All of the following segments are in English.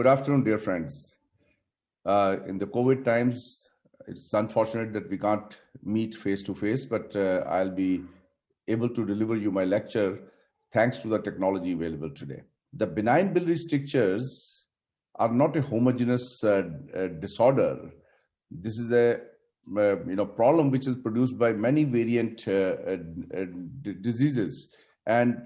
Good afternoon, dear friends. In the COVID times, it's unfortunate that we can't meet face to face, but I'll be able to deliver you my lecture thanks to the technology available today. The benign biliary strictures are not a homogeneous disorder. This is a problem which is produced by many variant diseases, and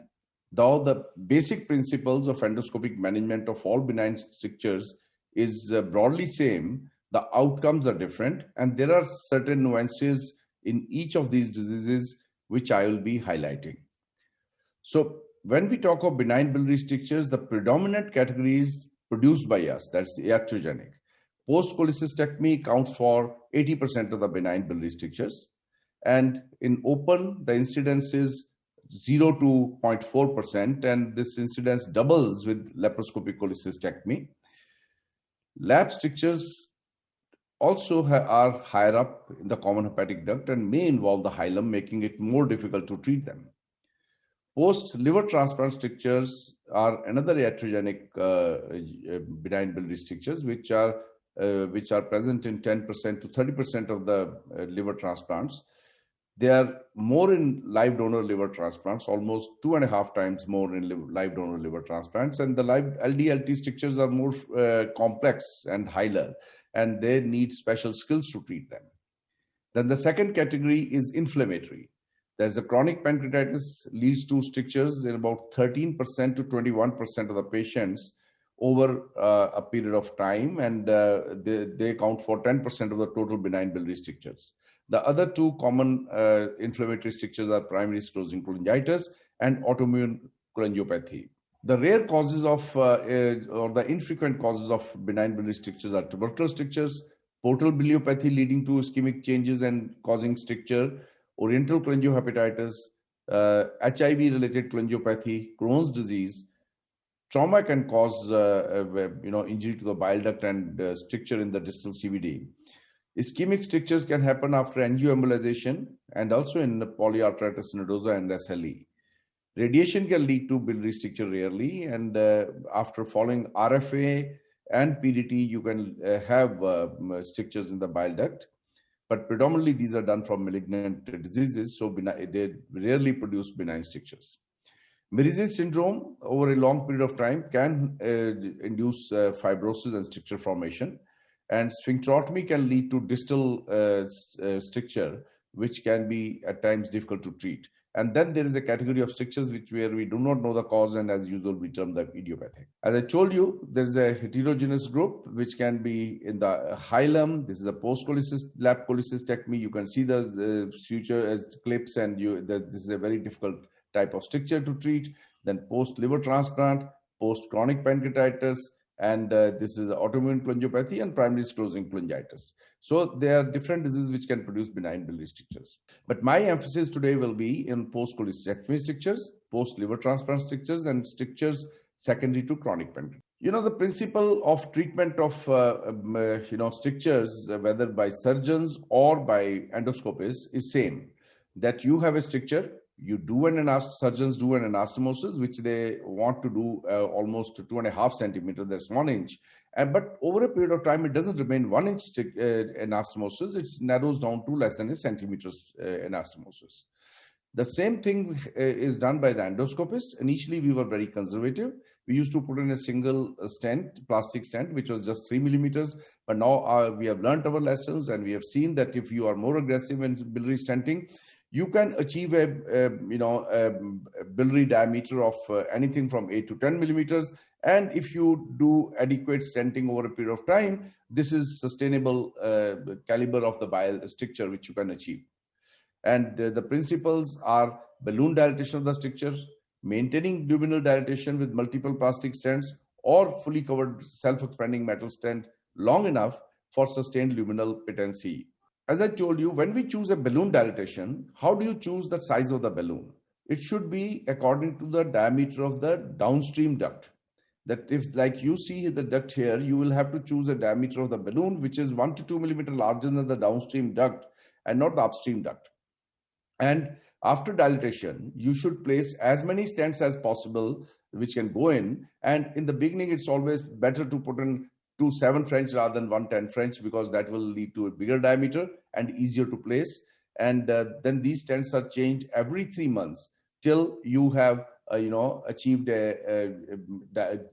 though the basic principles of endoscopic management of all benign strictures is broadly same, the outcomes are different, and there are certain nuances in each of these diseases which I will be highlighting. So when we talk of benign biliary strictures, the predominant categories produced by us, that's iatrogenic. Post-cholecystectomy counts for 80% of the benign biliary strictures, and in open, the incidence is 0 to 0.4%, and this incidence doubles with laparoscopic cholecystectomy. Lap strictures also are higher up in the common hepatic duct and may involve the hilum, making it more difficult to treat them. Post-liver transplant strictures are another iatrogenic benign biliary strictures, which are present in 10% to 30% of the liver transplants. They are more in live donor liver transplants, almost 2.5 times more in live donor liver transplants. And the live LDLT strictures are more complex and hilar, and they need special skills to treat them. Then the second category is inflammatory. There's a chronic pancreatitis leads to strictures in about 13% to 21% of the patients over a period of time, and they account for 10% of the total benign biliary strictures. The other two common inflammatory strictures are primary sclerosing cholangitis and autoimmune cholangiopathy. The rare causes of or the infrequent causes of benign biliary strictures are tubercular strictures, portal biliopathy leading to ischemic changes and causing stricture, oriental cholangiohepatitis, HIV-related cholangiopathy, Crohn's disease. Trauma can cause injury to the bile duct and stricture in the distal CVD. Ischemic strictures can happen after angioembolization and also in polyarteritis nodosa and SLE. Radiation can lead to biliary stricture rarely, and after following RFA and PDT, you can have strictures in the bile duct. But predominantly, these are done from malignant diseases, so they rarely produce benign strictures. Meniere's syndrome over a long period of time can induce fibrosis and stricture formation. And sphincterotomy can lead to distal stricture, which can be at times difficult to treat. And then there is a category of strictures where we do not know the cause, and as usual, we term them idiopathic. As I told you, there is a heterogeneous group, which can be in the hilum. This is a post-lap cholecystectomy. You can see the suture as clips, and this is a very difficult type of stricture to treat. Then post-liver transplant, post-chronic pancreatitis, and this is autoimmune cholangiopathy and primary sclerosing cholangitis. So there are different diseases which can produce benign biliary strictures. But my emphasis today will be in post-cholecystectomy strictures, post-liver transplant strictures, and strictures secondary to chronic pancreatitis. The principle of treatment of strictures, whether by surgeons or by endoscopists, is same. That you have a stricture, you do surgeons do an anastomosis, which they want to do almost 2.5 centimeters, that's 1 inch. But over a period of time, it doesn't remain 1 inch anastomosis, it narrows down to less than a centimeter anastomosis. The same thing is done by the endoscopist. Initially, we were very conservative. We used to put in a single stent, plastic stent, which was just 3 millimeters. But now we have learned our lessons, and we have seen that if you are more aggressive in biliary stenting, you can achieve a biliary diameter of anything from 8 to 10 millimeters. And if you do adequate stenting over a period of time, this is sustainable caliber of the bile stricture which you can achieve. And the principles are balloon dilatation of the stricture, maintaining luminal dilatation with multiple plastic stents, or fully covered self-expanding metal stent long enough for sustained luminal patency. As I told you, when we choose a balloon dilatation, how do you choose the size of the balloon? It should be according to the diameter of the downstream duct. That if, like you see the duct here, you will have to choose a diameter of the balloon which is 1 to 2 millimeter larger than the downstream duct and not the upstream duct. And After dilatation, you should place as many stents as possible which can go in. And in the beginning, it's always better to put in 2 7 French rather than 1 10 French, because that will lead to a bigger diameter and easier to place. And then these stents are changed every 3 months till you have achieved a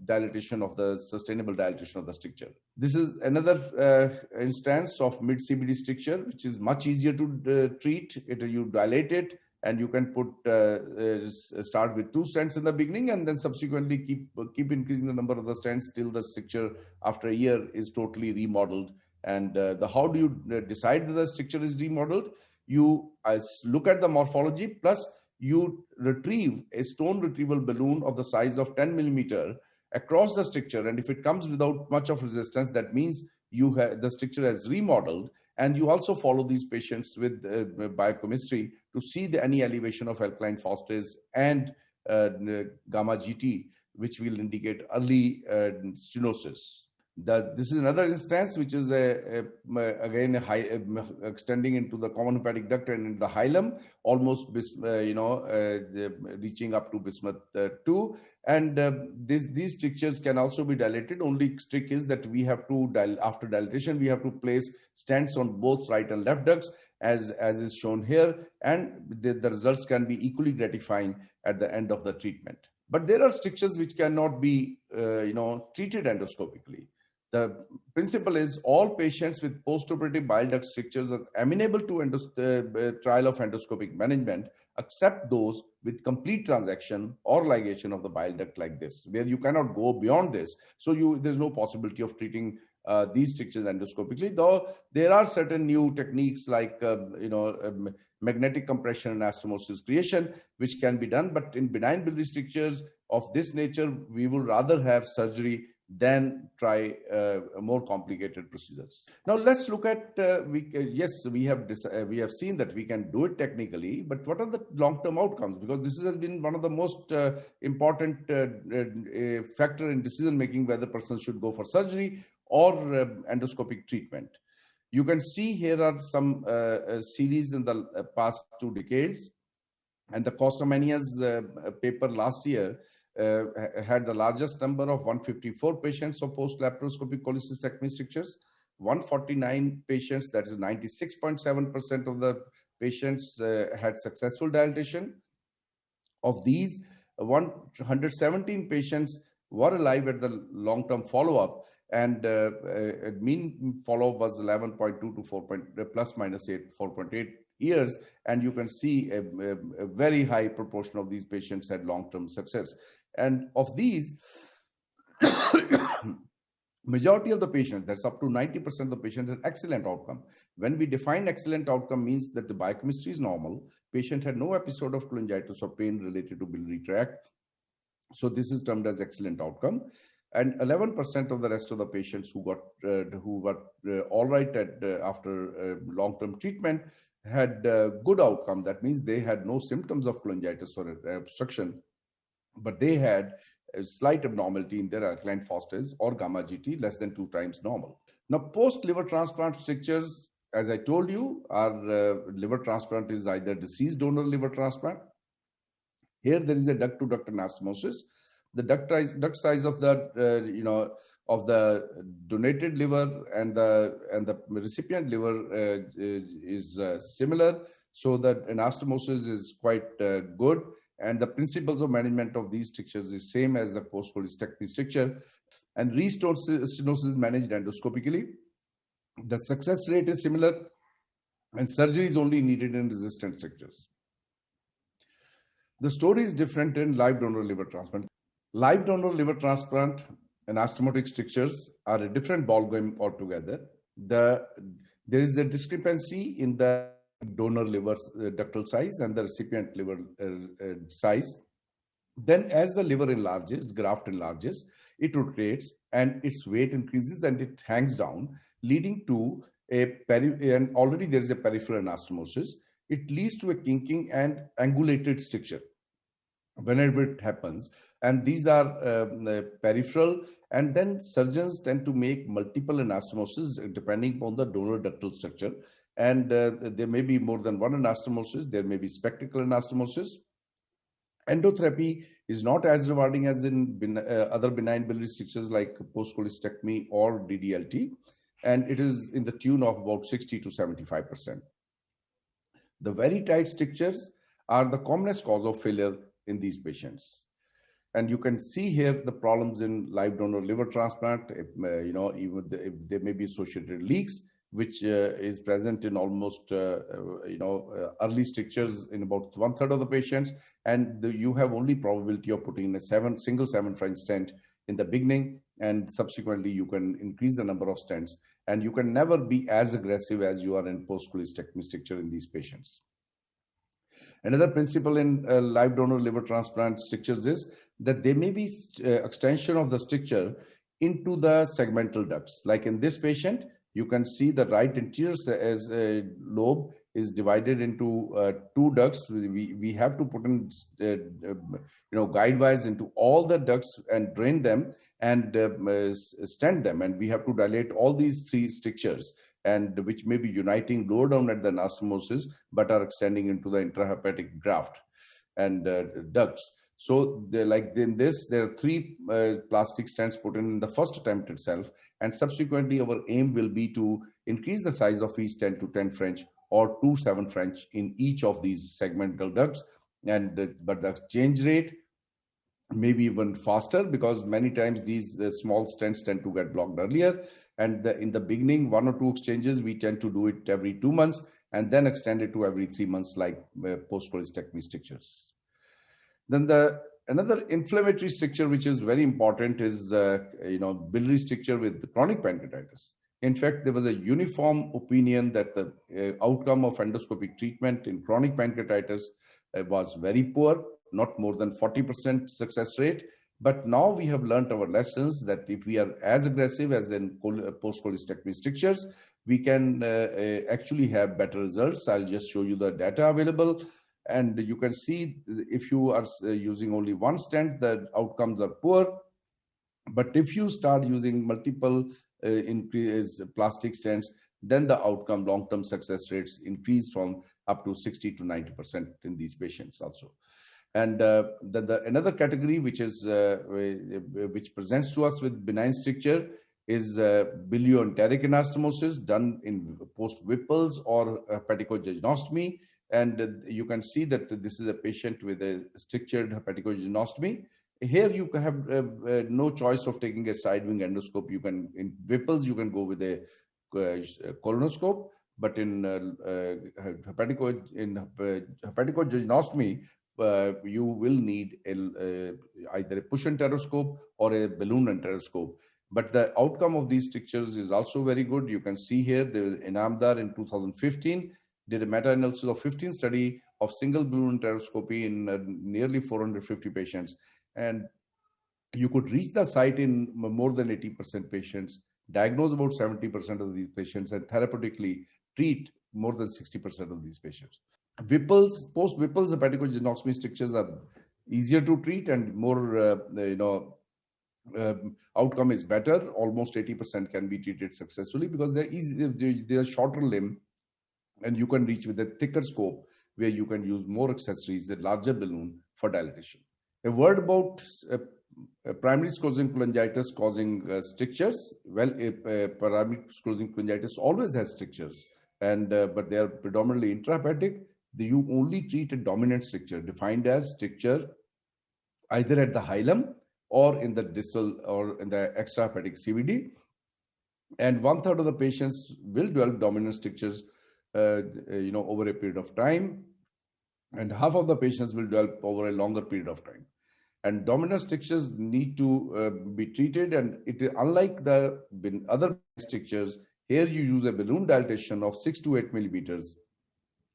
dilatation of the sustainable dilatation of the stricture. This is another instance of mid CBD stricture, which is much easier to treat. You dilate it, and you can start with 2 stents in the beginning, and then subsequently keep increasing the number of the stents till the stricture after a year is totally remodeled. And how do you decide that the stricture is remodeled? You look at the morphology, plus you retrieve a stone retrieval balloon of the size of 10 millimeter across the stricture, and if it comes without much of resistance, that means the stricture has remodeled. And you also follow these patients with biochemistry to see any elevation of alkaline phosphatase and gamma GT, which will indicate early stenosis. This is another instance, which is again extending into the common hepatic duct and in the hilum, almost reaching up to bismuth 2. And these strictures can also be dilated. Only trick is that we have to after dilatation, we have to place stents on both right and left ducts, as is shown here, and the results can be equally gratifying at the end of the treatment. But there are strictures which cannot be treated endoscopically. The principle is all patients with postoperative bile duct strictures are amenable to trial of endoscopic management, except those with complete transaction or ligation of the bile duct like this, where you cannot go beyond this. So there's no possibility of treating these strictures endoscopically, though there are certain new techniques like magnetic compression and anastomosis creation, which can be done. But in benign biliary strictures of this nature, we would rather have surgery than try more complicated procedures. Now let's look at yes, we have seen that we can do it technically, but what are the long-term outcomes? Because this has been one of the most important factor in decision making whether person should go for surgery or endoscopic treatment. You can see here are some series in the past 2 decades, and the Costamania's paper last year had the largest number of 154 patients of post-laparoscopic cholecystectomy strictures, 149 patients, that is 96.7% of the patients had successful dilatation. Of these, 117 patients were alive at the long-term follow-up, and mean follow-up was 11.2 to 4. Plus minus 4.8 years, and you can see a very high proportion of these patients had long-term success. And of these, majority of the patients, that's up to 90% of the patients, had excellent outcome. When we define excellent outcome, means that the biochemistry is normal, patient had no episode of cholangitis or pain related to biliary tract. So this is termed as excellent outcome. And 11% of the rest of the patients who were all right after long-term treatment had good outcome. That means they had no symptoms of cholangitis or obstruction, but they had a slight abnormality in their alkaline phosphatase or gamma GT less than 2 times normal. Now, post-liver transplant strictures, as I told you, our liver transplant is either deceased donor liver transplant. Here there is a duct-to-duct anastomosis. The duct size of the of the donated liver and the recipient liver is similar, so that anastomosis is quite good. And the principles of management of these strictures is same as the post-cholecystectomy stricture. And restenosis is managed endoscopically. The success rate is similar, and surgery is only needed in resistant strictures. The story is different in live donor liver transplant. Live donor liver transplant and anastomotic strictures are a different ballgame altogether. There is a discrepancy in the donor liver ductal size and the recipient liver size. Then as the liver enlarges, graft enlarges, it rotates and its weight increases and it hangs down, leading to and already there is a peripheral anastomosis. It leads to a kinking and angulated stricture whenever it happens. And these are peripheral, and then surgeons tend to make multiple anastomoses depending upon the donor ductal structure. And there may be more than one anastomosis. There may be spectacle anastomosis. Endotherapy is not as rewarding as in other benign biliary strictures like post-cholecystectomy or DDLT, and it is in the tune of about 60 to 75%. The very tight strictures are the commonest cause of failure in these patients. And you can see here the problems in live donor liver transplant. If, if there may be associated leaks, which is present in almost early strictures in about 1/3 of the patients, and you have only probability of putting a single 7 French stent in the beginning, and subsequently you can increase the number of stents, and you can never be as aggressive as you are in post-cholecystectomy stricture in these patients. Another principle in live donor liver transplant strictures is that there may be extension of the stricture into the segmental ducts. Like in this patient, you can see the right anterior lobe is divided into two ducts. We have to put in guide wires into all the ducts and drain them and stent them, and we have to dilate all these three strictures, and which may be uniting lower down at the anastomosis but are extending into the intrahepatic graft and ducts. So like in this, there are three plastic stents put in the first attempt itself, and subsequently our aim will be to increase the size of each stent to 10 French or to 7 French in each of these segmental ducts. And but the change rate maybe even faster, because many times these small stents tend to get blocked earlier, and in the beginning 1 or 2 exchanges we tend to do it every 2 months and then extend it to every 3 months like post-cholecystectomy strictures. Then another inflammatory stricture which is very important is biliary stricture with chronic pancreatitis. In fact, there was a uniform opinion that the outcome of endoscopic treatment in chronic pancreatitis was very poor, not more than 40% success rate. But now we have learned our lessons that if we are as aggressive as in post-cholecystectomy strictures, we can actually have better results. I'll just show you the data available. And you can see if you are using only one stent, the outcomes are poor. But if you start using multiple plastic stents, then the outcome, long-term success rates increase from up to 60 to 90% in these patients also. And another category which presents to us with benign stricture is bilioenteric anastomosis done in post-Whipple's or hepaticojejunostomy. And you can see that this is a patient with a strictured hepaticojejunostomy. Here you have no choice of taking a side wing endoscope. You can, in Whipple's, you can go with a colonoscope, but in hepaticojejunostomy, you will need either a push enteroscope or a balloon enteroscope. But the outcome of these strictures is also very good. You can see here, the Inamdar in 2015 did a meta-analysis of 15 study of single balloon enteroscopy in nearly 450 patients. And you could reach the site in more than 80% patients, diagnose about 70% of these patients, and therapeutically treat more than 60% of these patients. Whipple's, post-Whipple's hepaticojejunostomy strictures are easier to treat and more, outcome is better. Almost 80% can be treated successfully because they're shorter limb, and you can reach with a thicker scope where you can use more accessories, a larger balloon for dilatation. A word about primary sclerosing cholangitis causing strictures. Well, primary sclerosing cholangitis always has strictures, and but they are predominantly intrahepatic. You only treat a dominant stricture, defined as stricture either at the hilum or in the distal or in the extrahepatic CVD. And 1/3 of the patients will develop dominant strictures over a period of time, and half of the patients will develop over a longer period of time. And dominant strictures need to be treated, and unlike the other strictures, here you use a balloon dilatation of 6 to 8 millimeters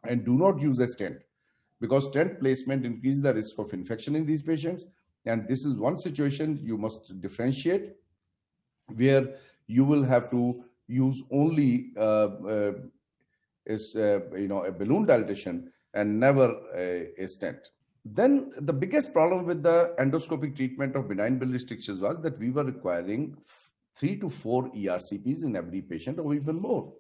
and do not use a stent, because stent placement increases the risk of infection in these patients. And this is one situation you must differentiate, where you will have to use only a balloon dilatation and never a stent. Then the biggest problem with the endoscopic treatment of benign biliary strictures was that we were requiring 3 to 4 ERCPs in every patient, or even more.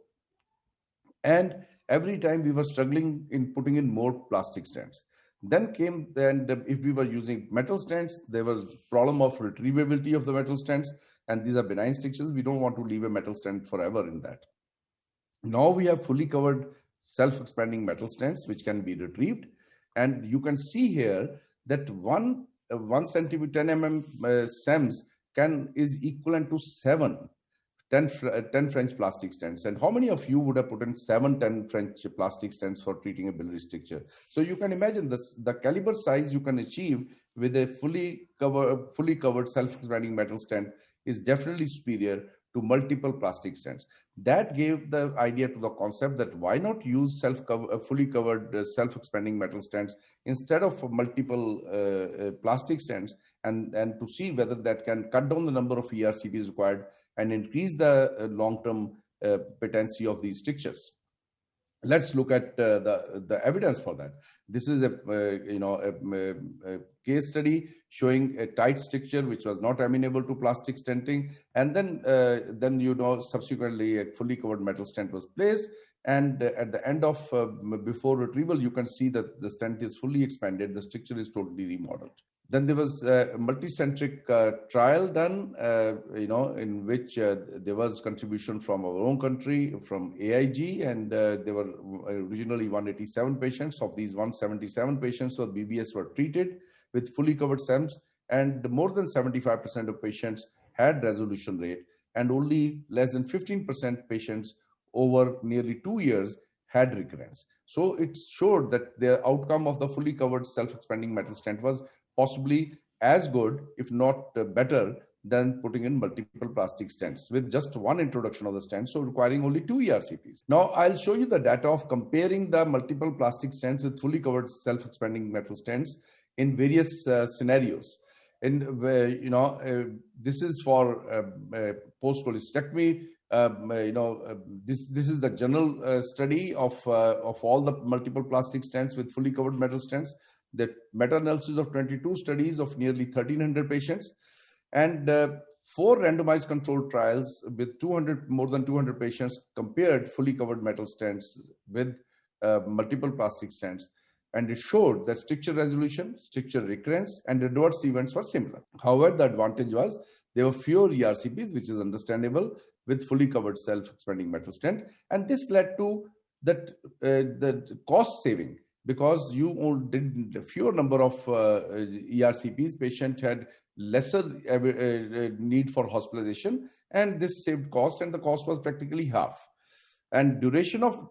And every time we were struggling in putting in more plastic stents. Then came, and if we were using metal stents, there was problem of retrievability of the metal stents, and these are benign strictures. We don't want to leave a metal stent forever in that. Now we have fully covered self-expanding metal stents which can be retrieved, and you can see here that 1 centimeter 10 SEMS is equivalent to 10 French plastic stents. And how many of you would have put in 10 French plastic stents for treating a biliary stricture? So you can imagine this, the caliber size you can achieve with a fully covered self-expanding metal stent is definitely superior to multiple plastic stents. That gave the idea to the concept that why not use fully covered self-expanding metal stents instead of multiple plastic stents, and to see whether that can cut down the number of ERCPs required and increase the long-term patency of these strictures. Let's look at the evidence for that. This is a case study showing a tight stricture which was not amenable to plastic stenting, and then subsequently a fully covered metal stent was placed, and at the end of before retrieval you can see that the stent is fully expanded, the stricture is totally remodeled. Then there was a multicentric trial done, in which there was contribution from our own country, from AIG, and there were originally 187 patients. Of these, 177 patients with BBS were treated with fully covered SEMS, and more than 75% of patients had resolution rate, and only less than 15% patients over nearly 2 years had recurrence. So it showed that the outcome of the fully covered self-expanding metal stent was possibly as good, if not better, than putting in multiple plastic stents with just one introduction of the stent, so requiring only 2 ERCPs. Now, I'll show you the data of comparing the multiple plastic stents with fully covered self-expanding metal stents in various scenarios. And this is for post-cholecystectomy. This is the general study of all the multiple plastic stents with fully covered metal stents. The meta-analysis of 22 studies of nearly 1,300 patients, and 4 randomized controlled trials with more than 200 patients compared fully covered metal stents with multiple plastic stents, and it showed that stricture resolution, stricture recurrence, and adverse events were similar. However, the advantage was there were fewer ERCPs, which is understandable with fully covered self-expanding metal stent, and this led to the cost saving, because you did fewer number of ERCPs, patient had lesser need for hospitalization, and this saved cost, and the cost was practically half. And duration of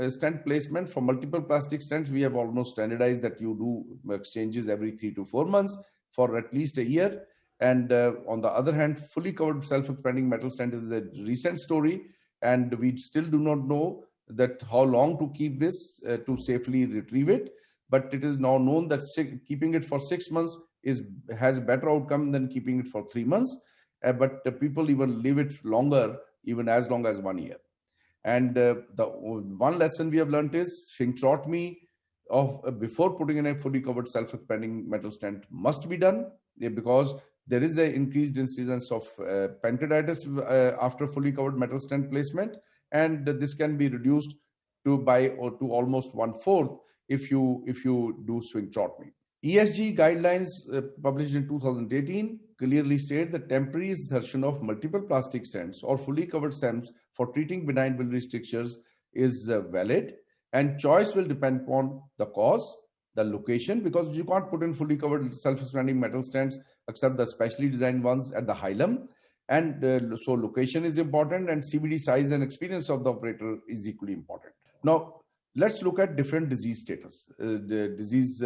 stent placement for multiple plastic stents, we have almost standardized that you do exchanges every 3 to 4 months for at least a year. And on the other hand, fully covered self-expanding metal stent is a recent story, and we still do not know that how long to keep this to safely retrieve it, but it is now known that keeping it for 6 months has a better outcome than keeping it for 3 months, but people even leave it longer, even as long as 1 year. And the one lesson we have learned is sphincterotomy before putting in a fully covered self-expanding metal stent must be done, because there is an increased incidence of pancreatitis after fully covered metal stent placement, and this can be reduced to almost 1/4 if you do sphincterotomy. ESG guidelines published in 2018 clearly state that temporary insertion of multiple plastic stents or fully covered SEMS for treating benign biliary strictures is valid, and choice will depend upon the cause, the location, because you can't put in fully covered self-expanding metal stents except the specially designed ones at the hilum. And so location is important, and CVD size and experience of the operator is equally important. Now, let's look at different disease status, the disease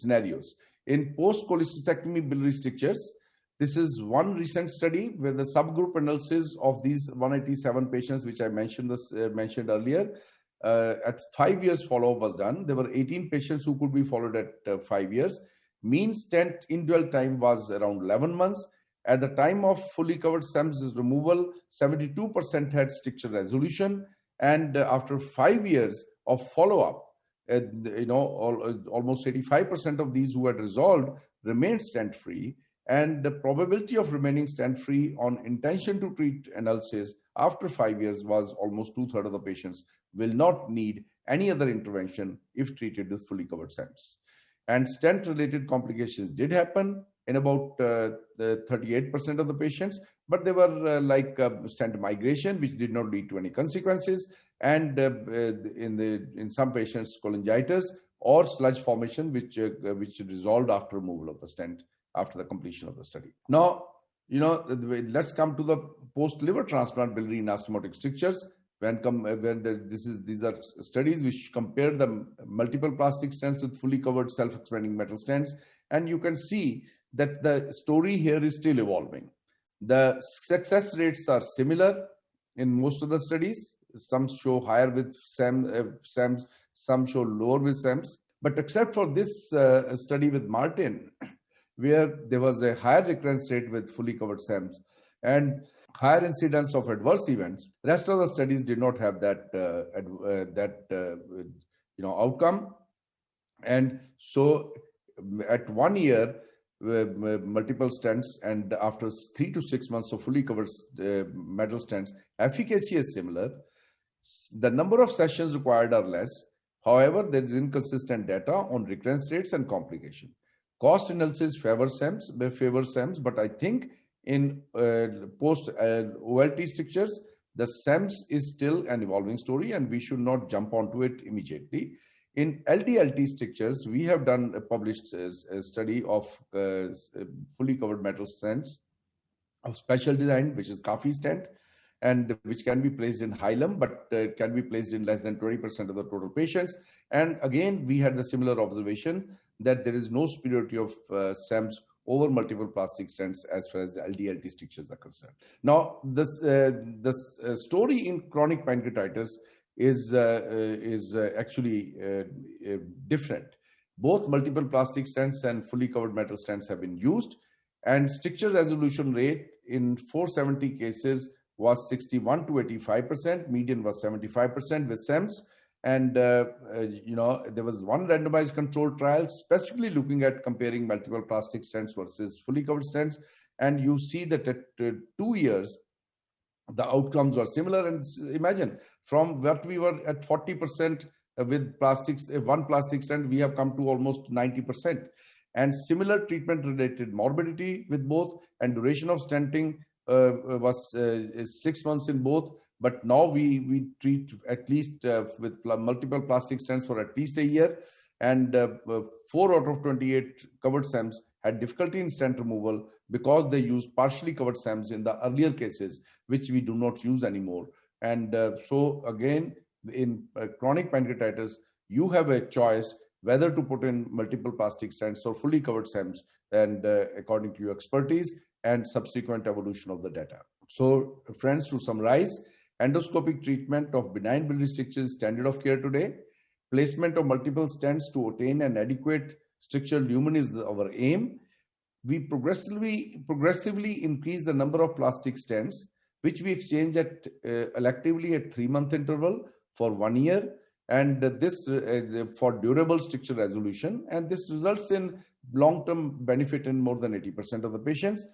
scenarios. In post-cholecystectomy biliary strictures, this is one recent study where the subgroup analysis of these 187 patients, which I mentioned earlier, at 5 years follow-up was done. There were 18 patients who could be followed at 5 years. Mean stent indwell time was around 11 months. At the time of fully covered SEMS removal, 72% had stricture resolution, and after 5 years of follow-up, almost 85% of these who had resolved remained stent-free, and the probability of remaining stent-free on intention to treat analysis after 5 years was almost two-thirds of the patients will not need any other intervention if treated with fully covered SEMS. And stent-related complications did happen in about 38% of the patients, but they were stent migration, which did not lead to any consequences, and in some patients, cholangitis or sludge formation, which resolved after removal of the stent after the completion of the study. Now, let's come to the post-liver transplant biliary anastomotic strictures. These are studies which compare the multiple plastic stents with fully covered self-expanding metal stents, and you can see that the story here is still evolving. The success rates are similar in most of the studies. Some show higher with SEMS, some show lower with SEMS. But except for this study with Martin, where there was a higher recurrence rate with fully covered SEMS and higher incidence of adverse events, rest of the studies did not have that outcome. And so at 1 year, multiple stents, and after 3 to 6 months of fully covered metal stents, efficacy is similar. The number of sessions required are less. However, there is inconsistent data on recurrence rates and complication. Cost analysis favors SEMS, but I think in post OLT strictures, the SEMS is still an evolving story, and we should not jump onto it immediately. In LT-LT strictures, we have done a published study of fully covered metal stents of special design, which is Kafi stent, and which can be placed in hilum, but can be placed in less than 20% of the total patients. And again, we had the similar observation that there is no superiority of SEMS over multiple plastic stents as far as LT-LT strictures are concerned. Now, this story in chronic pancreatitis is actually different. Both multiple plastic stents and fully covered metal stents have been used, and stricture resolution rate in 470 cases was 61 to 85%, median was 75% with SEMS. And there was one randomized controlled trial specifically looking at comparing multiple plastic stents versus fully covered stents, and you see that at 2 years the outcomes were similar. And imagine, from what we were at 40% with one plastic stent, we have come to almost 90%. And similar treatment related morbidity with both, and duration of stenting was 6 months in both. But now we treat at least with multiple plastic stents for at least a year, and 4 out of 28 covered SEMS had difficulty in stent removal because they used partially covered SEMS in the earlier cases, which we do not use anymore. And so again, in chronic pancreatitis, you have a choice whether to put in multiple plastic stents or fully covered SEMS, and according to your expertise and subsequent evolution of the data. So friends, to summarize, endoscopic treatment of benign biliary strictures is standard of care today. Placement of multiple stents to attain an adequate stricture lumen is our aim. We progressively increase the number of plastic stents, which we exchange electively at 3-month interval for 1 year, and this for durable stricture resolution, and this results in long-term benefit in more than 80% of the patients.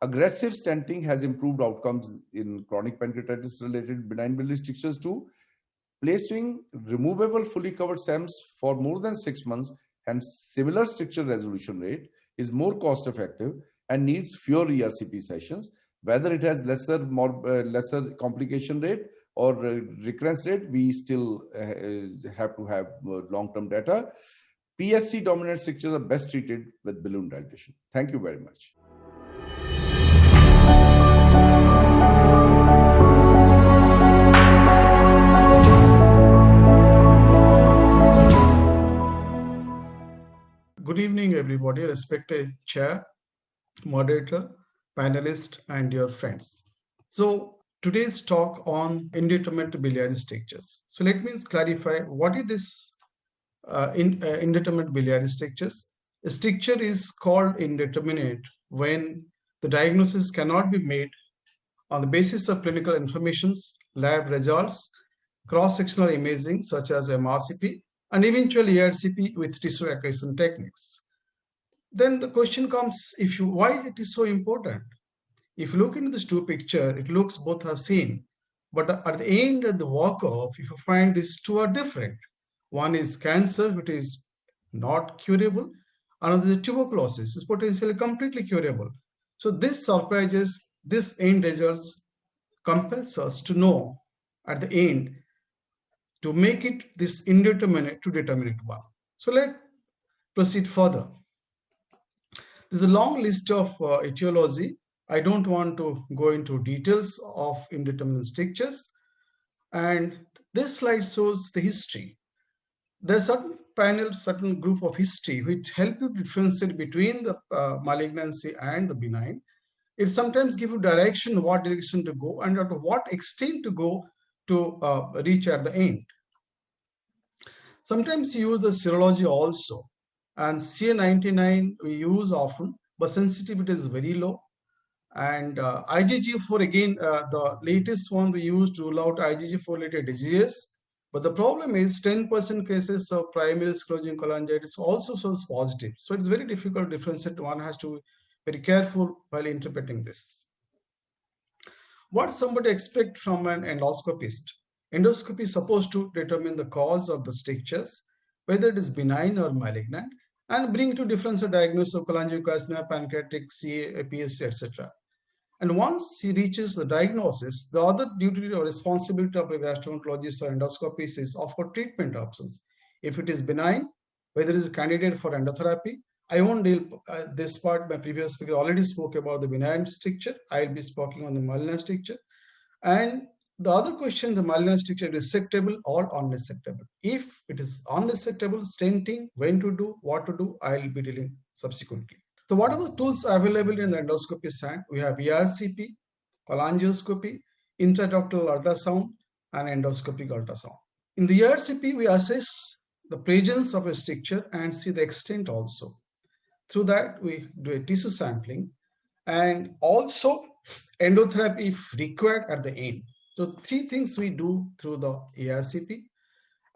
Aggressive stenting has improved outcomes in chronic pancreatitis related benign biliary strictures too. Placing removable fully covered SEMS for more than 6 months and similar stricture resolution rate is more cost effective and needs fewer ERCP sessions. Whether it has lesser complication rate or recurrence rate, we still have to have long-term data. PSC dominant strictures are best treated with balloon dilatation. Thank you very much. Good evening, everybody, respected chair, moderator, panelist, and your friends. So today's talk on indeterminate biliary strictures. So let me clarify what is this indeterminate biliary strictures. A stricture is called indeterminate when the diagnosis cannot be made on the basis of clinical informations, lab results, cross-sectional imaging such as MRCP, and eventually ERCP with tissue acquisition techniques. Then the question comes, why it is so important? If you look into this two picture, it looks both are same. But at the end of the walk-off, if you find these two are different, one is cancer, which is not curable, another is tuberculosis, is potentially completely curable. So this surprises, this end results compels us to know at the end to make it this indeterminate to determinate one. So let's proceed further. There's a long list of etiology. I don't want to go into details of indeterminate strictures. And this slide shows the history. There's certain panel, certain group of history which help you differentiate between the malignancy and the benign. It sometimes gives you direction, what direction to go and at what extent to go to reach at the end. Sometimes you use the serology also, and CA99 we use often, but sensitivity is very low. And IgG4 again, the latest one we use to rule out IgG4 related diseases. But the problem is 10% cases of primary sclerosing cholangitis also shows positive. So it's very difficult to differentiate. One has to be very careful while interpreting this. What somebody expect from an endoscopist? Endoscopy is supposed to determine the cause of the strictures, whether it is benign or malignant, and bring to differential diagnosis of cholangiocarcinoma, pancreatic, CA, PSC, etc. And once he reaches the diagnosis, the other duty or responsibility of a gastroenterologist or endoscopist is offer treatment options. If it is benign, whether it is a candidate for endotherapy, I won't deal this part. My previous speaker already spoke about the benign stricture. I'll be speaking on the malignant stricture. And the other question, the malignant stricture, resectable or unresectable. If it is unresectable, stenting, when to do, what to do, I'll be dealing subsequently. So what are the tools available in the endoscopist's hand? We have ERCP, cholangioscopy, intraductal ultrasound, and endoscopic ultrasound. In the ERCP, we assess the presence of a stricture and see the extent also. Through that, we do a tissue sampling and also endotherapy if required at the end. So three things we do through the ERCP.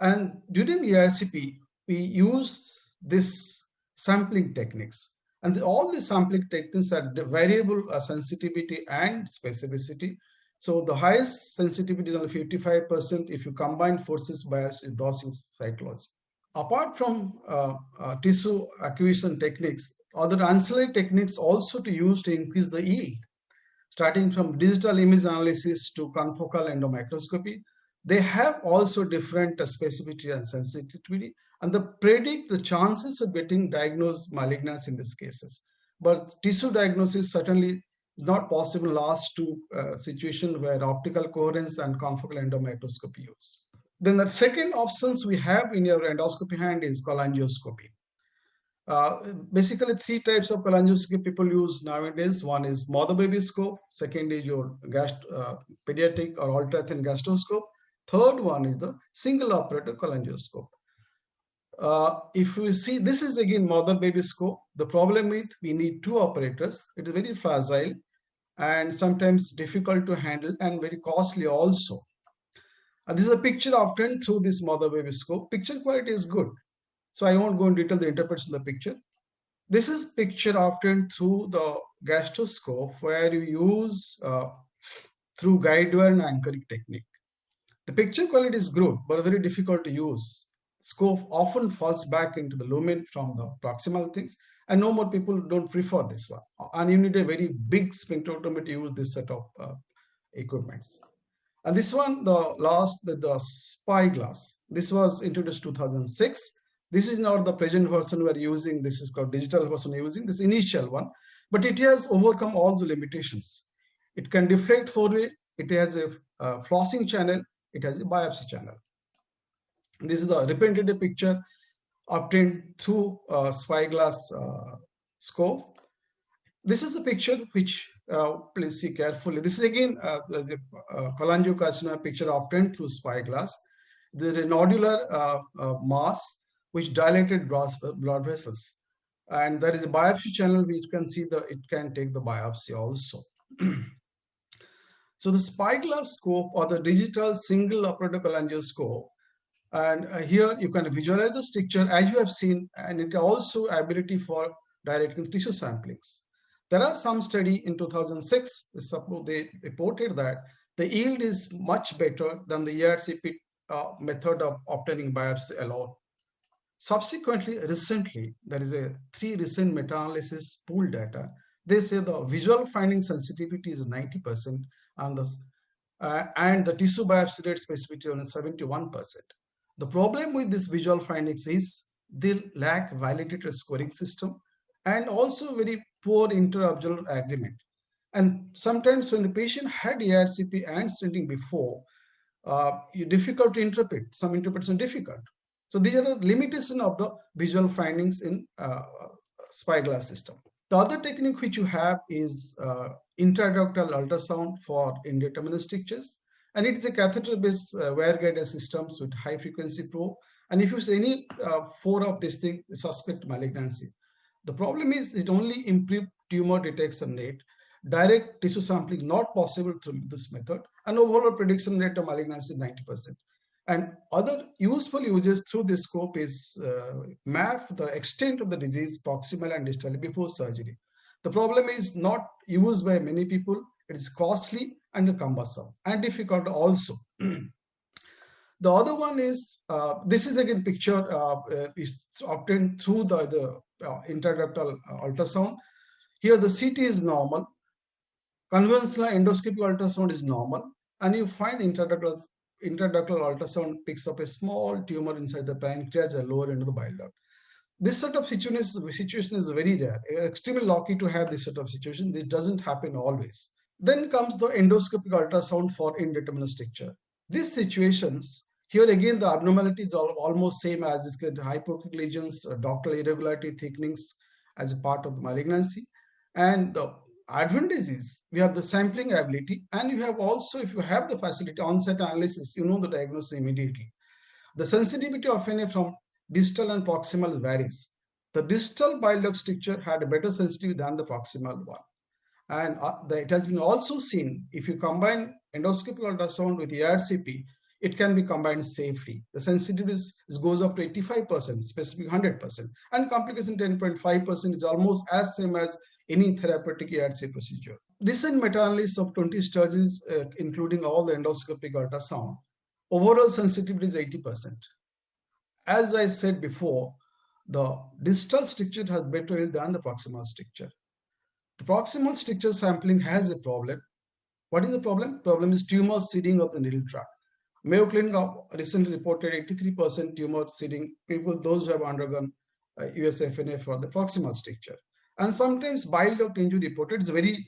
And during ERCP, we use this sampling techniques. And all the sampling techniques are variable sensitivity and specificity. So the highest sensitivity is only 55% if you combine forces biopsy dosing cytology. Apart from tissue acquisition techniques, other ancillary techniques also to use to increase the yield, starting from digital image analysis to confocal endomicroscopy. They have also different specificity and sensitivity, and they predict the chances of getting diagnosed malignancy in these cases. But tissue diagnosis certainly is not possible in last two situations where optical coherence and confocal endomicroscopy use. Then the second options we have in your endoscopy hand is cholangioscopy. Basically, three types of cholangioscopy people use nowadays. One is mother baby scope. Second is your pediatric or ultra thin gastroscope. Third one is the single operator cholangioscope. If you see, this is again mother baby scope. The problem is we need two operators. It is very fragile and sometimes difficult to handle and very costly also. This is a picture obtained through this mother baby scope. Picture quality is good. So I won't go in detail the interpretation of the picture. This is picture obtained through the gastroscope where you use through guide wire and anchoring technique. The picture quality is good, but very difficult to use. Scope often falls back into the lumen from the proximal things, and no more people don't prefer this one. And you need a very big sphincterotomy to use this set of equipments. And this one, the spyglass. This was introduced 2006. This is not the present version we are using. This is called digital version we're using, this initial one. But it has overcome all the limitations. It can deflect four-way. It has a flossing channel. It has a biopsy channel. This is the representative picture obtained through spyglass scope. This is the picture which, please see carefully. This is again the cholangiocarcinoma picture obtained through spyglass. There is a nodular mass which dilated blood vessels. And there is a biopsy channel which can see it can take the biopsy also. So the spyglass scope or the digital single operator cholangioscope, and here you can visualize the stricture as you have seen, and it also ability for directing tissue samplings. There are some study in 2006, they reported that the yield is much better than the ERCP method of obtaining biopsy alone. Subsequently, recently, there is a 3 recent meta-analysis pool data. They say the visual finding sensitivity is 90% and the tissue biopsy rate specificity on 71%. The problem with this visual findings is they lack validated scoring system and also very poor inter-observer agreement. And sometimes when the patient had ERCP and stenting before, difficult to interpret. Some interpretation difficult. So these are the limitation of the visual findings in spyglass system. The other technique which you have is intraductal ultrasound for indeterminate strictures, and it is a catheter-based wire-guided systems with high-frequency probe. And if you see any 4 of these things, suspect malignancy. The problem is it only improves tumor detection rate. Direct tissue sampling not possible through this method, and overall prediction rate of malignancy is 90%. And other useful uses through this scope is map the extent of the disease proximal and distally before surgery. The problem is not used by many people. It is costly and cumbersome and difficult also. The other one is, this is again picture is obtained through the intraductal ultrasound. Here the CT is normal. Conventional endoscopic ultrasound is normal. And you find intraductal ultrasound picks up a small tumor inside the pancreas at the lower end of the bile duct. This sort of situation is very rare. Extremely lucky to have this sort of situation. This doesn't happen always. Then comes the endoscopic ultrasound for indeterminate stricture. These situations, here again the abnormalities are almost same as this hypocritic lesions, ductal irregularity thickenings as a part of the malignancy. And the advantage is we have the sampling ability, and you have also, if you have the facility on-site analysis, you know the diagnosis immediately. The sensitivity of NA from distal and proximal varies. The distal bile duct stricture had a better sensitivity than the proximal one. And it has been also seen, if you combine endoscopic ultrasound with ERCP, it can be combined safely. The sensitivity goes up to 85%, specific 100%, and complication 10.5% is almost as same as any therapeutic ERCP procedure. Recent meta-analysis of 20 studies, including all the endoscopic ultrasound, overall sensitivity is 80%. As I said before, the distal stricture has better yield than the proximal stricture. The proximal stricture sampling has a problem. What is the problem? Problem is tumor seeding of the needle tract. Mayo Clinic recently reported 83% tumor seeding people, those who have undergone USFNA for the proximal stricture. And sometimes bile duct injury reported is very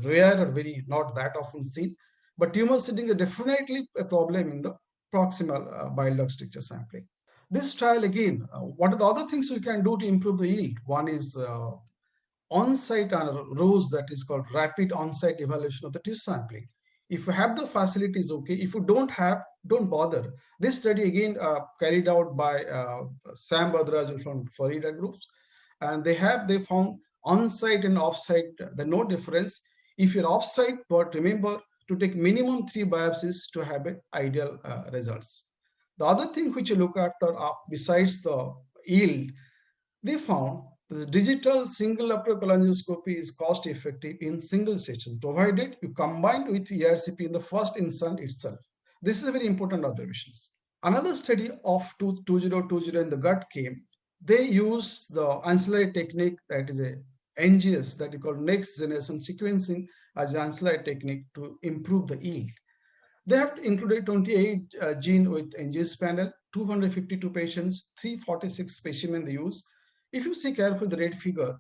rare or very not that often seen. But tumor seeding is definitely a problem in the proximal bile duct stricture sampling. This trial again, what are the other things we can do to improve the yield? One is on-site ROSE, that is called rapid on-site evaluation of the tissue sampling. If you have the facilities, okay. If you don't have, don't bother. This study again carried out by Sam Badraj from Florida groups, and they found on-site and off-site the no difference. If you're off-site, but remember to take minimum 3 biopsies to have an ideal results. The other thing which you look at besides the yield, they found the digital single lateral colonoscopy is cost effective in single session, provided you combine with ERCP in the first instant itself. This is a very important observation. Another study of 2020 in the gut came. They use the ancillary technique, that is a NGS, that is called next generation sequencing, as an ancillary technique to improve the yield. They have included 28 gene with NGS panel, 252 patients, 346 specimens they use. If you see carefully the red figure,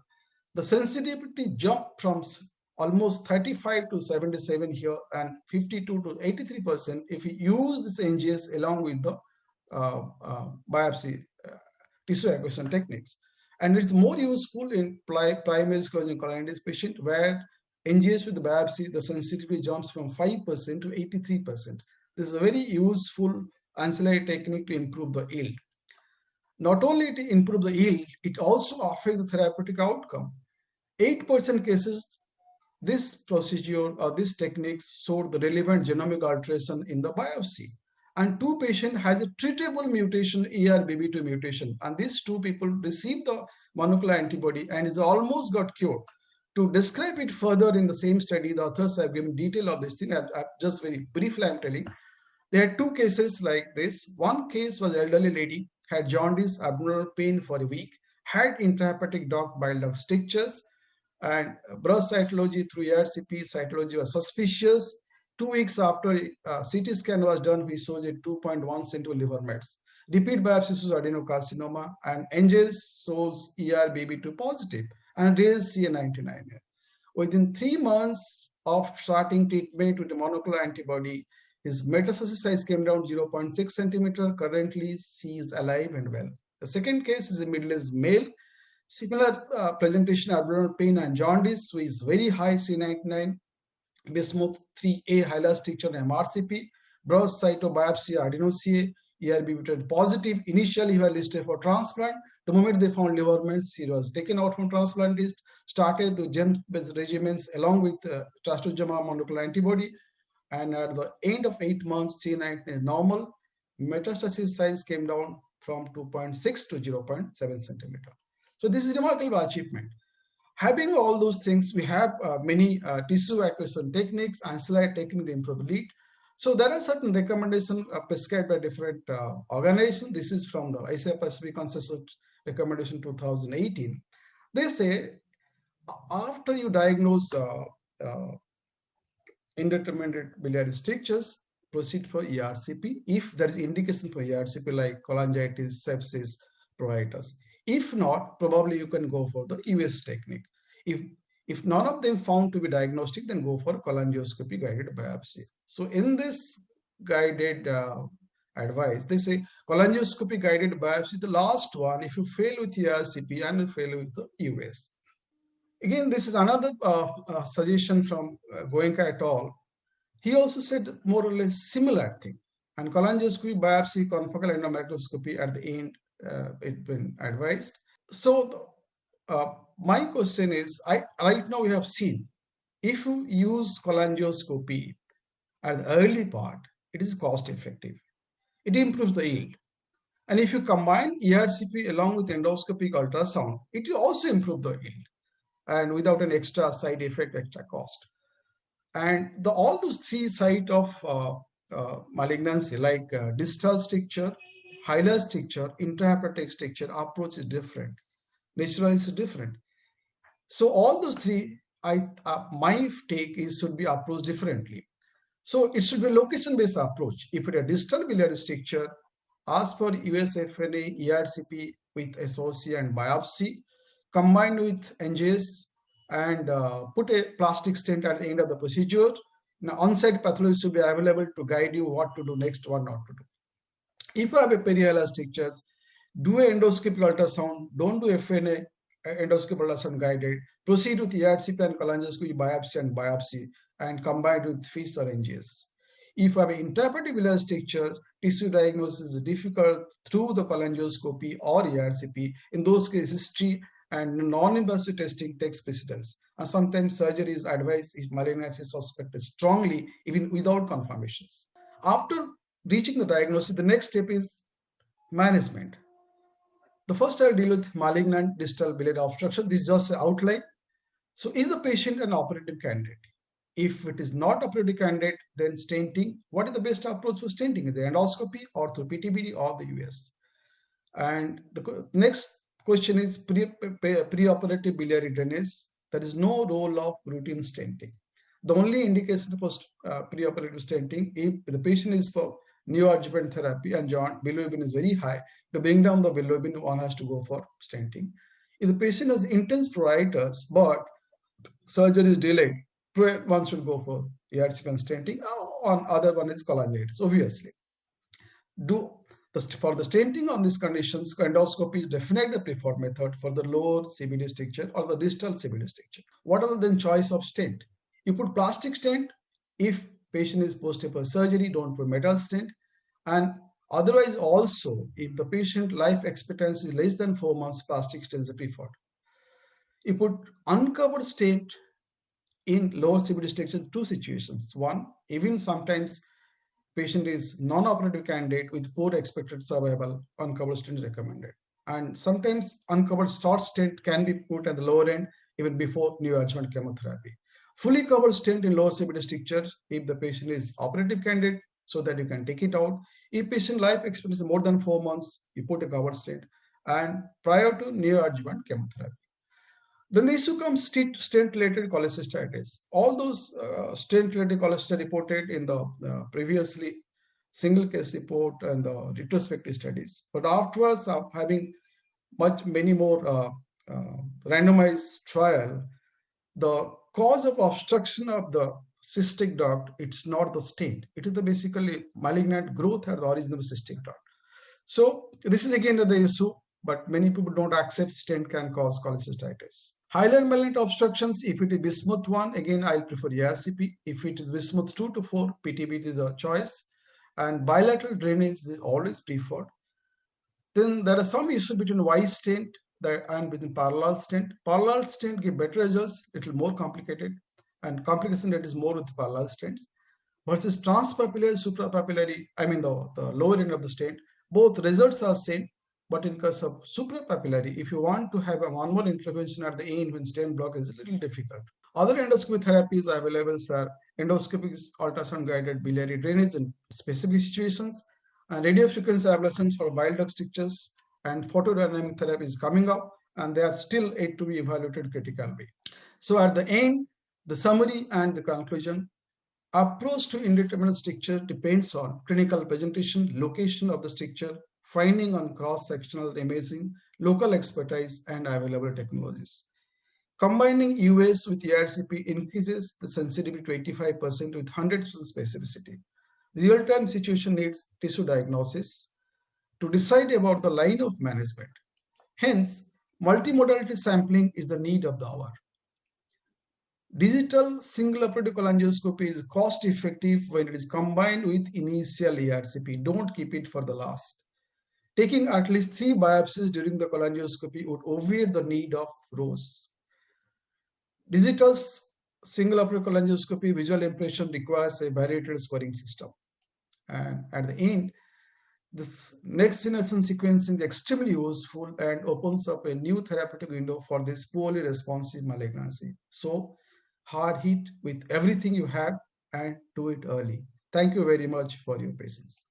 the sensitivity jumped from almost 35 to 77 here and 52 to 83% if you use this NGS along with the biopsy tissue acquisition techniques. And it's more useful in primary sclerosing cholangitis patient where NGS with the biopsy, the sensitivity jumps from 5% to 83%. This is a very useful ancillary technique to improve the yield. Not only to improve the yield, it also affects the therapeutic outcome. 8% cases, this procedure or this technique showed the relevant genomic alteration in the biopsy. And 2 patients has a treatable mutation, ERBB2 mutation. And these 2 people received the monoclonal antibody and is almost got cured. To describe it further in the same study, the authors have given detail of this thing. Just very briefly, I'm telling. There are two cases like this. One case was elderly lady, had jaundice, abdominal pain for a week, had intrahepatic dark bile duct strictures, and breast cytology through ARCP cytology was suspicious. 2 weeks after CT scan was done, we saw a 2.1 cm liver mets. Repeat biopsy shows adenocarcinoma, and NGS shows ERBB2 positive and raised CA99. Within 3 months of starting treatment with the monoclonal antibody, his metastasis size came down 0.6 centimeter. Currently, he is alive and well. The second case is a middle-aged male. Similar presentation, abdominal pain and jaundice, who is very high C99, bismuth 3A highlight stricture MRCP, breast cytobiopsy adeno-CA, ERB positive. Initially, he was listed for transplant. The moment they found liver mets, he was taken out from transplant list, started the gem-based regimens along with trastuzumab monoclonal antibody, and at the end of 8 months, C99 is normal. Metastasis size came down from 2.6 to 0.7 centimeter. So this is remarkable achievement. Having all those things, we have many tissue acquisition techniques, ancillary techniques, they improve lead. So there are certain recommendations prescribed by different organizations. This is from the Asia Pacific Consensus Recommendation 2018. They say after you diagnose indeterminate biliary strictures, proceed for ERCP if there is indication for ERCP like cholangitis, sepsis, pruritus. If not, probably you can go for the US technique. If none of them found to be diagnostic, then go for cholangioscopy guided biopsy. So in this guided advice, they say cholangioscopy guided biopsy, the last one, if you fail with ERCP and you fail with the US. Again, this is another suggestion from Goenka et al. He also said more or less similar thing. And cholangioscopy, biopsy, confocal endomicroscopy at the end, it's been advised. So my question is, right now we have seen, if you use cholangioscopy at the early part, it is cost effective. It improves the yield. And if you combine ERCP along with endoscopic ultrasound, it will also improve the yield and without an extra side effect, extra cost. And all those three sites of malignancy like distal stricture, hilar stricture, intrahepatic stricture approach is different. Natural is different. So all those three, my take is should be approached differently. So it should be a location-based approach. If it is a distal biliary stricture, ask for USFNA, ERCP with SOC and biopsy, combined with NGS, and put a plastic stent at the end of the procedure. Now, on-site pathology should be available to guide you what to do next, what not to do. If you have a perihilar strictures, do an endoscopic ultrasound, don't do FNA, endoscopic ultrasound guided, proceed with ERCP and cholangioscopy biopsy and combined with FISH or NGS. If you have an intrahepatic biliary stricture, tissue diagnosis is difficult through the cholangioscopy or ERCP. In those cases, history and non-invasive testing takes precedence. And sometimes surgery is advised if malignancy is suspected strongly, even without confirmations. After reaching the diagnosis, the next step is management. The first I will deal with malignant distal biliary obstruction. This is just an outline. So is the patient an operative candidate? If it is not operative candidate, then stenting. What is the best approach for stenting? Is the endoscopy or through PTBD or the US? And the next question is preoperative biliary drainage. There is no role of routine stenting. The only indication for preoperative stenting, if the patient is for neoadjuvant therapy and bilirubin is very high, to bring down the bilirubin, one has to go for stenting. If the patient has intense pruritus, but surgery is delayed, one should go for ERCP and stenting. On other one is cholangitis, obviously. For the stenting on these conditions, endoscopy is definitely the preferred method for the lower CBD stricture or the distal CBD stricture. What are the choice of stent? You put plastic stent. If patient is post-op surgery, don't put metal stent. And otherwise also, if the patient life expectancy is less than 4 months, plastic stent is preferred. You put uncovered stent in lower CBD stricture in two situations. One, even sometimes patient is non-operative candidate with poor expected survival, uncovered stent is recommended. And sometimes uncovered short stent can be put at the lower end even before neoadjuvant chemotherapy. Fully covered stent in lower CBD strictures if the patient is operative candidate, so that you can take it out. If patient life expectancy is more than 4 months, you put a covered stent, and prior to neoadjuvant chemotherapy. Then the issue comes stent-related cholecystitis. All those stent-related cholecystitis reported in the previously single case report and the retrospective studies. But afterwards of having many more randomized trial, the cause of obstruction of the cystic duct, it's not the stent. It is the basically malignant growth at the origin of the cystic duct. So this is again the issue, but many people don't accept stent can cause cholecystitis. Highland malignant obstructions, if it is bismuth 1, again I'll prefer ERCP. If it is bismuth 2 to 4, PTB is the choice. And bilateral drainage is always preferred. Then there are some issue between Y stent and between parallel stent. Parallel stent give better results, little more complicated, and complication rate is more with parallel stents. Versus transpapillary, suprapapillary, I mean the lower end of the stent, both results are same. But in case of suprapapillary, if you want to have a manual intervention at the end when stent block is a little difficult. Other endoscopy therapies available are endoscopic ultrasound guided biliary drainage in specific situations, and radiofrequency ablations for bile duct strictures, and photodynamic therapy is coming up, and they are still yet to be evaluated critically. So at the end, the summary and the conclusion: approach to indeterminate stricture depends on clinical presentation, location of the stricture, finding on cross-sectional imaging, local expertise, and available technologies. Combining US with ERCP increases the sensitivity to 85% with 100% specificity. Real-time situation needs tissue diagnosis to decide about the line of management. Hence, multimodality sampling is the need of the hour. Digital single operative cholangioscopy is cost effective when it is combined with initial ERCP. Don't keep it for the last. Taking at least 3 biopsies during the cholangioscopy would obviate the need of rows. Digital single operative cholangioscopy visual impression requires a variated scoring system. And at the end, this next generation sequencing is extremely useful and opens up a new therapeutic window for this poorly responsive malignancy. So hard hit with everything you have and do it early. Thank you very much for your patience.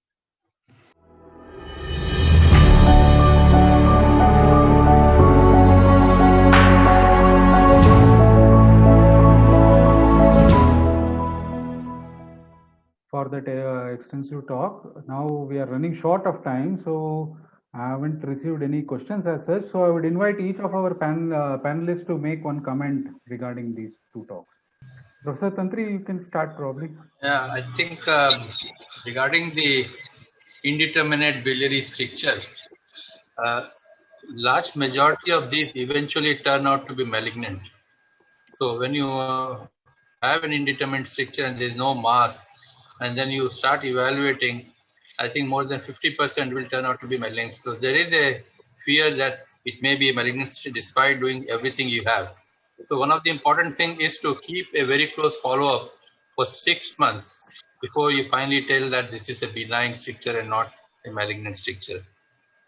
For that extensive talk. Now we are running short of time, so I haven't received any questions as such. So I would invite each of our panelists to make one comment regarding these 2 talks. Professor Tantri, you can start probably. Yeah, I think regarding the indeterminate biliary stricture, large majority of these eventually turn out to be malignant. So when you have an indeterminate stricture and there is no mass, and then you start evaluating, I think more than 50% will turn out to be malignant. So there is a fear that it may be a malignancy despite doing everything you have. So one of the important things is to keep a very close follow-up for 6 months before you finally tell that this is a benign stricture and not a malignant stricture.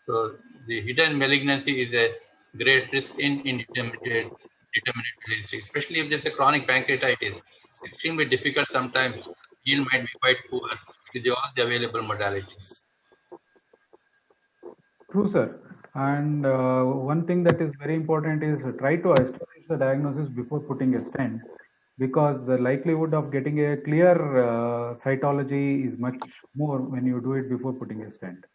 So the hidden malignancy is a great risk in indeterminate biliary stricture, especially if there's a chronic pancreatitis. It's extremely difficult sometimes. Yield might be quite poor with all the available modalities. True, sir. And one thing that is very important is try to establish the diagnosis before putting a stent, because the likelihood of getting a clear cytology is much more when you do it before putting a stent.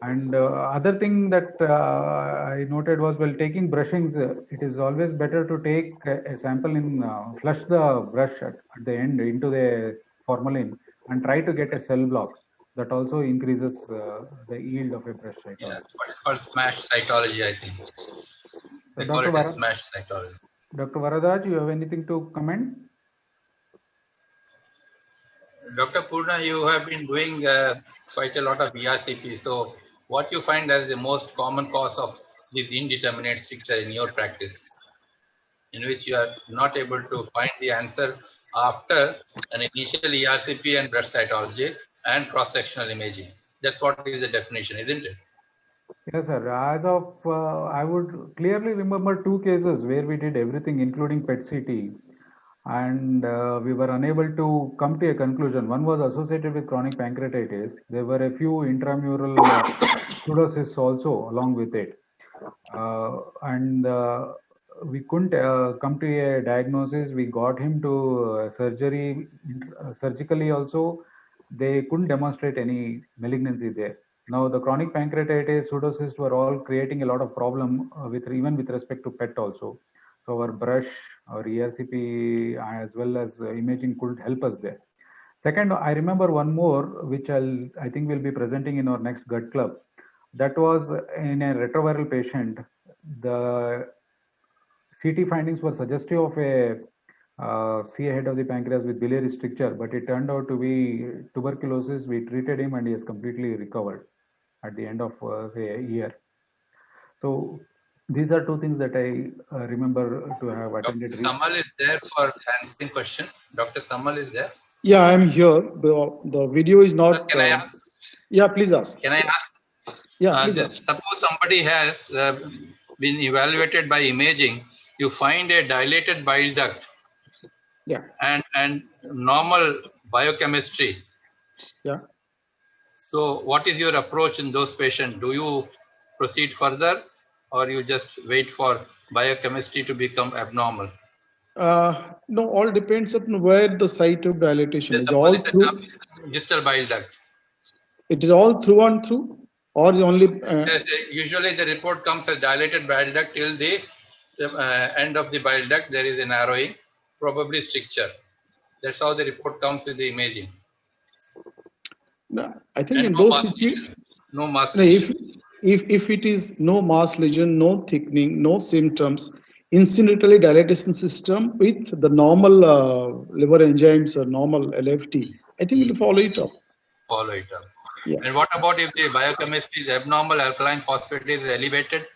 And other thing that I noted was, while taking brushings, it is always better to take a sample in, flush the brush at the end into the formalin and try to get a cell block. That also increases the yield of a brush cytology. Yeah, what is called smash cytology, I think. They call it as smash cytology. Dr. Varadaj, you have anything to comment? Dr. Purna, you have been doing quite a lot of ERCP. So what you find as the most common cause of this indeterminate stricture in your practice, in which you are not able to find the answer after an initial ERCP and brush cytology and cross-sectional imaging? That's what is the definition, isn't it? Yes, sir. As of, I would clearly remember two cases where we did everything, including PET CT, and we were unable to come to a conclusion. One was associated with chronic pancreatitis. There were a few intramural pseudocysts also along with it. And we couldn't come to a diagnosis. We got him to surgery, surgically also. They couldn't demonstrate any malignancy there. Now the chronic pancreatitis pseudocysts were all creating a lot of problem with even with respect to PET also. So our brush, our ERCP, as well as imaging could help us there. Second, I remember one more, which I think we'll be presenting in our next gut club. That was in a retroviral patient. The CT findings were suggestive of a CA head of the pancreas with biliary stricture, but it turned out to be tuberculosis. We treated him and he has completely recovered at the end of say a year. So these are two things that I remember to have attended. Dr. Samal is there for answering question. Dr. Samal is there. Yeah, I'm here. The video is not. Can I ask? Yeah, please ask. Can I ask? Yeah, please ask. Suppose somebody has been evaluated by imaging, you find a dilated bile duct. Yeah. And normal biochemistry. Yeah. So what is your approach in those patients? Do you proceed further or you just wait for biochemistry to become abnormal? No, all depends on where the site of dilatation is. Suppose All it's through. A distal bile duct. It is all through and through, or only. Yes, usually the report comes as dilated bile duct till the end of the bile duct. There is a narrowing, probably stricture. That's how the report comes with the imaging. No, I think and in no those situations, no mass lesion. If it is no mass lesion, no thickening, no symptoms, incidentally dilatation system with the normal liver enzymes or normal LFT, I think we'll follow it up. Follow it up. Yeah. And what about if the biochemistry is abnormal, alkaline phosphatase is elevated?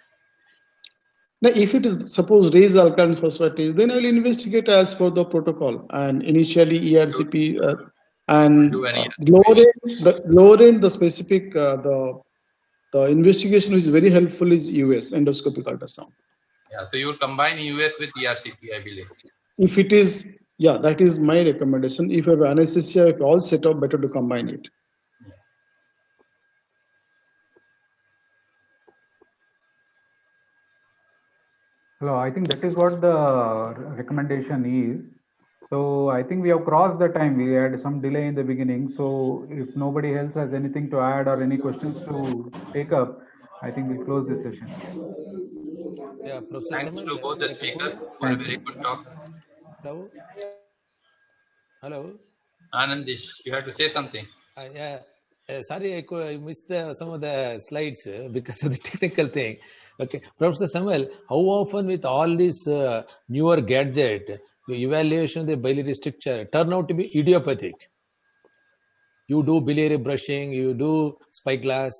Now, if it is suppose raised alkaline phosphatase, then I will investigate as per the protocol and initially ERCP and lower end the specific the investigation is very helpful is US endoscopic ultrasound. Yeah, so you will combine US with ERCP, I believe. If it is, yeah, that is my recommendation. If you have anesthesia, if all set up, better to combine it. Hello, I think that is what the recommendation is. So I think we have crossed the time. We had some delay in the beginning. So if nobody else has anything to add or any questions to take up, I think we'll close this session. Yeah, Professor Thanks Samal, to both the speakers for a very good talk. Hello. Hello. Anandish, you have to say something. Yeah. Sorry, I missed some of the slides because of the technical thing. Okay, Professor Samal, how often with all this newer gadget, your evaluation of the biliary stricture turn out to be idiopathic? You do biliary brushing, you do spyglass,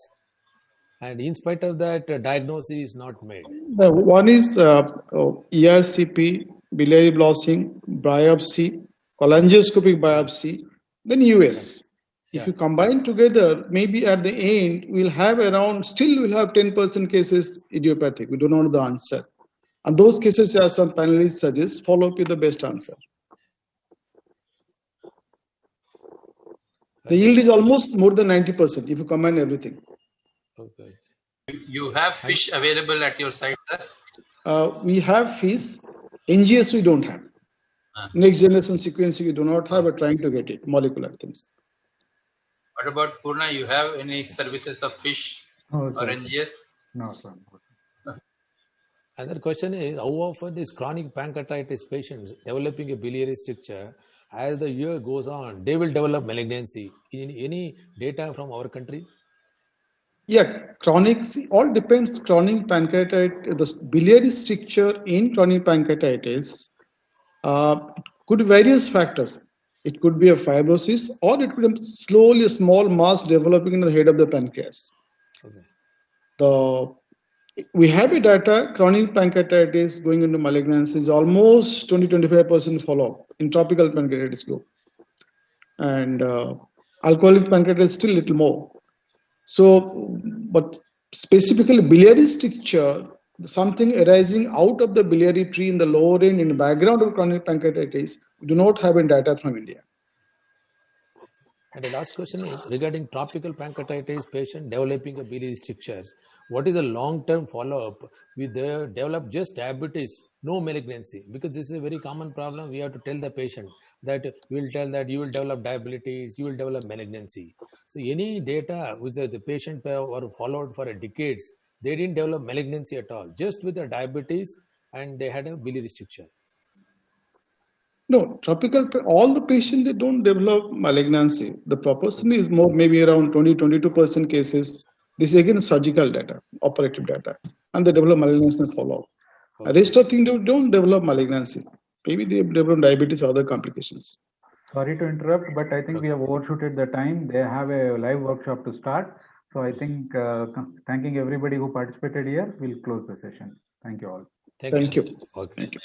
and in spite of that, diagnosis is not made. The one is ERCP, biliary blossing, biopsy, cholangioscopic biopsy, then US. If you combine together, maybe at the end, we'll have still we'll have 10% cases idiopathic. We don't know the answer. And those cases, as some panelists suggest, follow up with the best answer. The yield is almost more than 90% if you combine everything. Okay. You have fish available at your site, sir? We have fish. NGS we don't have. Next generation sequencing we do not have. We're trying to get it, molecular things. What about Purna? You have any services of fish or NGS? No, sir. Another question is, how often is chronic pancreatitis patients developing a biliary stricture? As the year goes on, they will develop malignancy. Any data from our country? Yeah, chronic, all depends. Chronic pancreatitis, the biliary stricture in chronic pancreatitis could be various factors. It could be a fibrosis, or it could be slowly a small mass developing in the head of the pancreas. Okay. We have a data, chronic pancreatitis going into malignancy is almost 20-25% follow-up in tropical pancreatitis group. And alcoholic pancreatitis still little more. So, but specifically biliary stricture, something arising out of the biliary tree in the lower end in the background of chronic pancreatitis, we do not have any data from India. And the last question is regarding tropical pancreatitis patient developing a biliary strictures. What is the long-term follow-up with the develop just diabetes, no malignancy? Because this is a very common problem. We have to tell the patient that we will tell that you will develop diabetes, you will develop malignancy. So any data with the patient were followed for a decades, they didn't develop malignancy at all, just with the diabetes, and they had a biliary stricture. No, tropical, all the patients, they don't develop malignancy. The proportion is more, maybe around 20-22% cases. This is again surgical data, operative data, and they develop malignancy and follow-up. Okay. The rest of things, they don't develop malignancy. Maybe they develop diabetes or other complications. Sorry to interrupt, but I think we have overshooted the time. They have a live workshop to start. So I think thanking everybody who participated here, we'll close the session. Thank you all. Thank you. Okay. Thank you.